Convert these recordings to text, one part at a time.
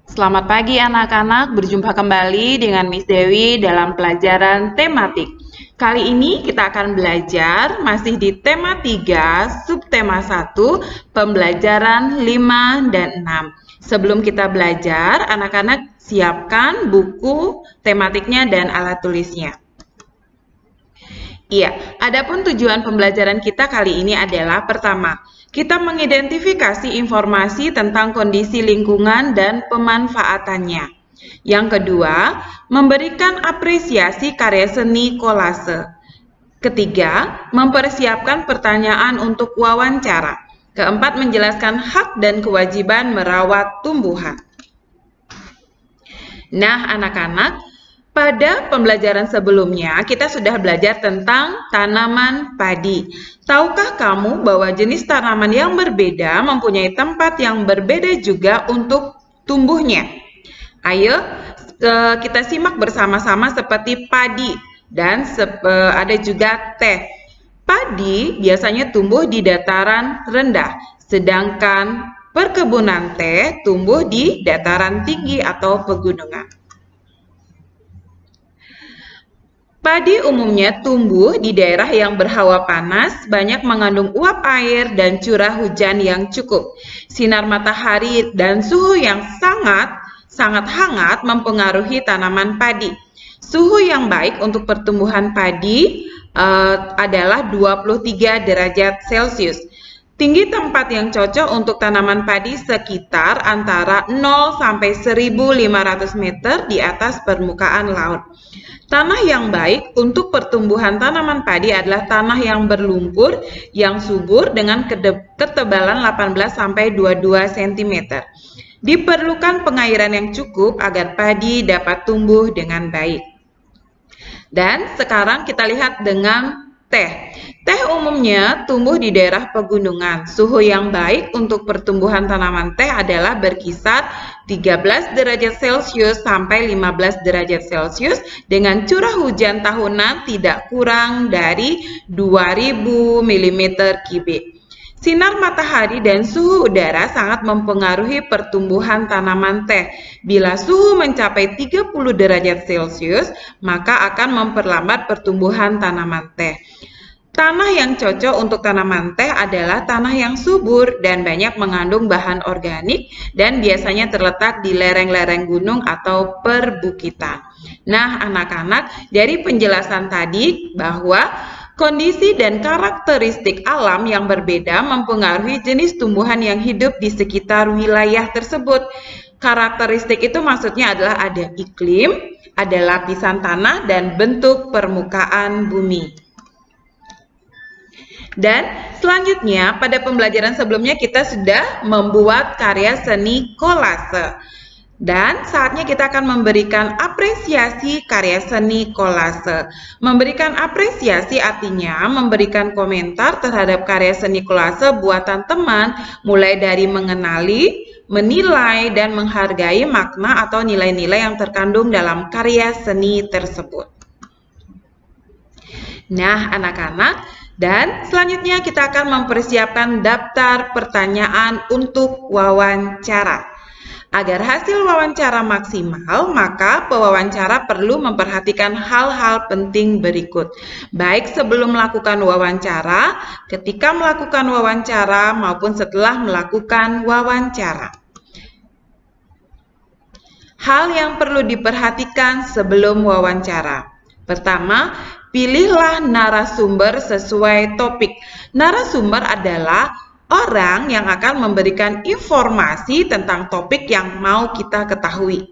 Selamat pagi anak-anak, berjumpa kembali dengan Miss Dewi dalam pelajaran tematik. Kali ini kita akan belajar masih di tema 3, subtema 1, pembelajaran 5 dan 6. Sebelum kita belajar, anak-anak siapkan buku tematiknya dan alat tulisnya. Iya, adapun tujuan pembelajaran kita kali ini adalah pertama, kita mengidentifikasi informasi tentang kondisi lingkungan dan pemanfaatannya. Yang kedua, memberikan apresiasi karya seni kolase. Ketiga, mempersiapkan pertanyaan untuk wawancara. Keempat, menjelaskan hak dan kewajiban merawat tumbuhan. Nah, anak-anak, pada pembelajaran sebelumnya, kita sudah belajar tentang tanaman padi. Tahukah kamu bahwa jenis tanaman yang berbeda mempunyai tempat yang berbeda juga untuk tumbuhnya? Ayo, kita simak bersama-sama seperti padi dan ada juga teh. Padi biasanya tumbuh di dataran rendah, sedangkan perkebunan teh tumbuh di dataran tinggi atau pegunungan. Padi umumnya tumbuh di daerah yang berhawa panas, banyak mengandung uap air dan curah hujan yang cukup. Sinar matahari dan suhu yang sangat hangat mempengaruhi tanaman padi. Suhu yang baik untuk pertumbuhan padi adalah 23 derajat Celcius. Tinggi tempat yang cocok untuk tanaman padi sekitar antara 0 sampai 1.500 meter di atas permukaan laut. Tanah yang baik untuk pertumbuhan tanaman padi adalah tanah yang berlumpur, yang subur dengan ketebalan 18 sampai 22 cm. Diperlukan pengairan yang cukup agar padi dapat tumbuh dengan baik. Dan sekarang kita lihat dengan teh. Teh umumnya tumbuh di daerah pegunungan. Suhu yang baik untuk pertumbuhan tanaman teh adalah berkisar 13 derajat Celcius sampai 15 derajat Celcius dengan curah hujan tahunan tidak kurang dari 2000 mm kubik. Sinar matahari dan suhu udara sangat mempengaruhi pertumbuhan tanaman teh. Bila suhu mencapai 30 derajat Celcius, maka akan memperlambat pertumbuhan tanaman teh. Tanah yang cocok untuk tanaman teh adalah tanah yang subur dan banyak mengandung bahan organik dan biasanya terletak di lereng-lereng gunung atau perbukitan. Nah, anak-anak, dari penjelasan tadi bahwa kondisi dan karakteristik alam yang berbeda mempengaruhi jenis tumbuhan yang hidup di sekitar wilayah tersebut. Karakteristik itu maksudnya adalah ada iklim, ada lapisan tanah, dan bentuk permukaan bumi. Dan selanjutnya, pada pembelajaran sebelumnya kita sudah membuat karya seni kolase. Dan saatnya kita akan memberikan apresiasi karya seni kolase. Memberikan apresiasi artinya memberikan komentar terhadap karya seni kolase buatan teman, mulai dari mengenali, menilai, dan menghargai makna atau nilai-nilai yang terkandung dalam karya seni tersebut. Nah, anak-anak, dan selanjutnya kita akan mempersiapkan daftar pertanyaan untuk wawancara. Agar hasil wawancara maksimal, maka pewawancara perlu memperhatikan hal-hal penting berikut. Baik sebelum melakukan wawancara, ketika melakukan wawancara, maupun setelah melakukan wawancara. Hal yang perlu diperhatikan sebelum wawancara. Pertama, pilihlah narasumber sesuai topik. Narasumber adalah orang yang akan memberikan informasi tentang topik yang mau kita ketahui.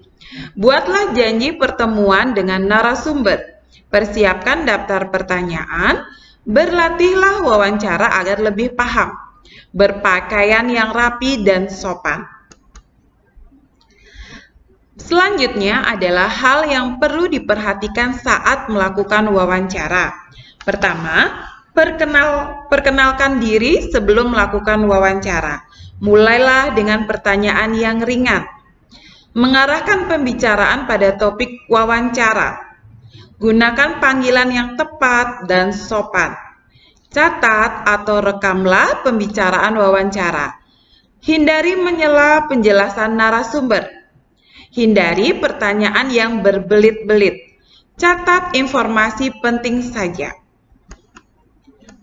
Buatlah janji pertemuan dengan narasumber. Persiapkan daftar pertanyaan. Berlatihlah wawancara agar lebih paham. Berpakaian yang rapi dan sopan. Selanjutnya adalah hal yang perlu diperhatikan saat melakukan wawancara. Pertama, perkenalkan diri sebelum melakukan wawancara. Mulailah dengan pertanyaan yang ringan. Mengarahkan pembicaraan pada topik wawancara. Gunakan panggilan yang tepat dan sopan. Catat atau rekamlah pembicaraan wawancara. Hindari menyela penjelasan narasumber. Hindari pertanyaan yang berbelit-belit. Catat informasi penting saja.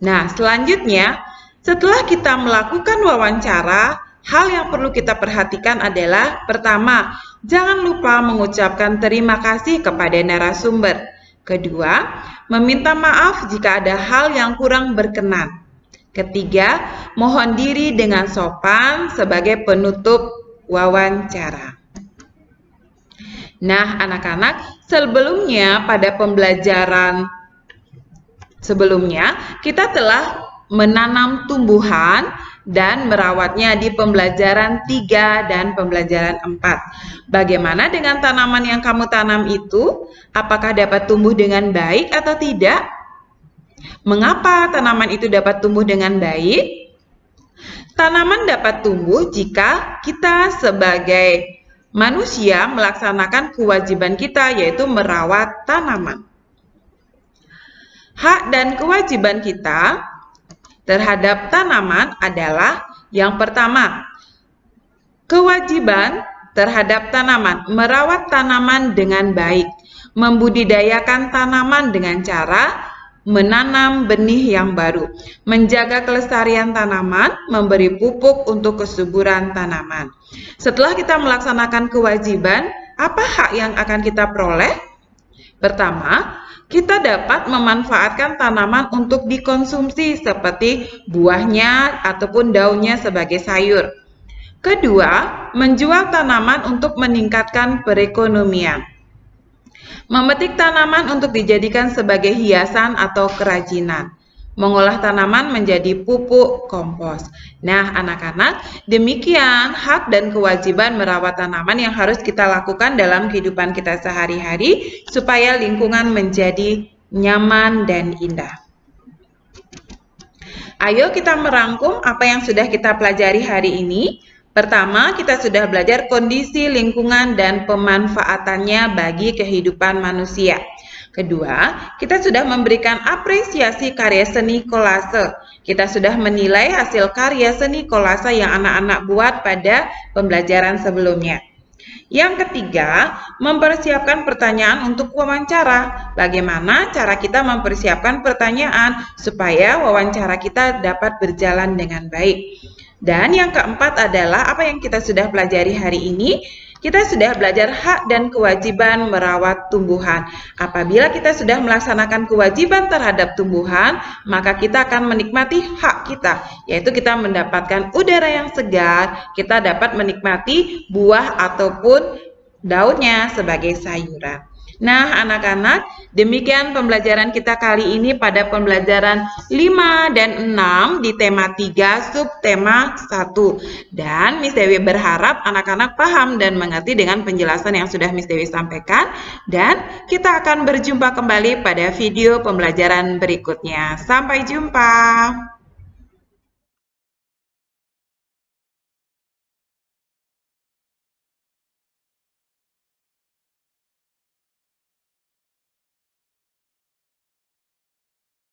Nah, selanjutnya, setelah kita melakukan wawancara, hal yang perlu kita perhatikan adalah, pertama, jangan lupa mengucapkan terima kasih kepada narasumber. Kedua, meminta maaf jika ada hal yang kurang berkenan. Ketiga, mohon diri dengan sopan sebagai penutup wawancara. Nah, anak-anak, sebelumnya pada pembelajaran sebelumnya kita telah menanam tumbuhan dan merawatnya di pembelajaran 3 dan pembelajaran 4. Bagaimana dengan tanaman yang kamu tanam itu? Apakah dapat tumbuh dengan baik atau tidak? Mengapa tanaman itu dapat tumbuh dengan baik? Tanaman dapat tumbuh jika kita sebagai manusia melaksanakan kewajiban kita, yaitu merawat tanaman. Hak dan kewajiban kita terhadap tanaman adalah yang pertama, kewajiban terhadap tanaman, merawat tanaman dengan baik, membudidayakan tanaman dengan cara menanam benih yang baru, menjaga kelestarian tanaman, memberi pupuk untuk kesuburan tanaman. Setelah kita melaksanakan kewajiban, apa hak yang akan kita peroleh? Pertama, kita dapat memanfaatkan tanaman untuk dikonsumsi seperti buahnya ataupun daunnya sebagai sayur. Kedua, menjual tanaman untuk meningkatkan perekonomian. Memetik tanaman untuk dijadikan sebagai hiasan atau kerajinan. Mengolah tanaman menjadi pupuk kompos. Nah, anak-anak, demikian hak dan kewajiban merawat tanaman yang harus kita lakukan dalam kehidupan kita sehari-hari supaya lingkungan menjadi nyaman dan indah. Ayo kita merangkum apa yang sudah kita pelajari hari ini. Pertama, kita sudah belajar kondisi lingkungan dan pemanfaatannya bagi kehidupan manusia. Kedua, kita sudah memberikan apresiasi karya seni kolase. Kita sudah menilai hasil karya seni kolase yang anak-anak buat pada pembelajaran sebelumnya. Yang ketiga, mempersiapkan pertanyaan untuk wawancara. Bagaimana cara kita mempersiapkan pertanyaan supaya wawancara kita dapat berjalan dengan baik. Dan yang keempat adalah apa yang kita sudah pelajari hari ini. Kita sudah belajar hak dan kewajiban merawat tumbuhan. Apabila kita sudah melaksanakan kewajiban terhadap tumbuhan, maka kita akan menikmati hak kita, yaitu kita mendapatkan udara yang segar, kita dapat menikmati buah ataupun daunnya sebagai sayuran. Nah, anak-anak, demikian pembelajaran kita kali ini pada pembelajaran 5 dan 6 di tema 3 subtema 1. Dan Miss Dewi berharap anak-anak paham dan mengerti dengan penjelasan yang sudah Miss Dewi sampaikan. Dan kita akan berjumpa kembali pada video pembelajaran berikutnya. Sampai jumpa.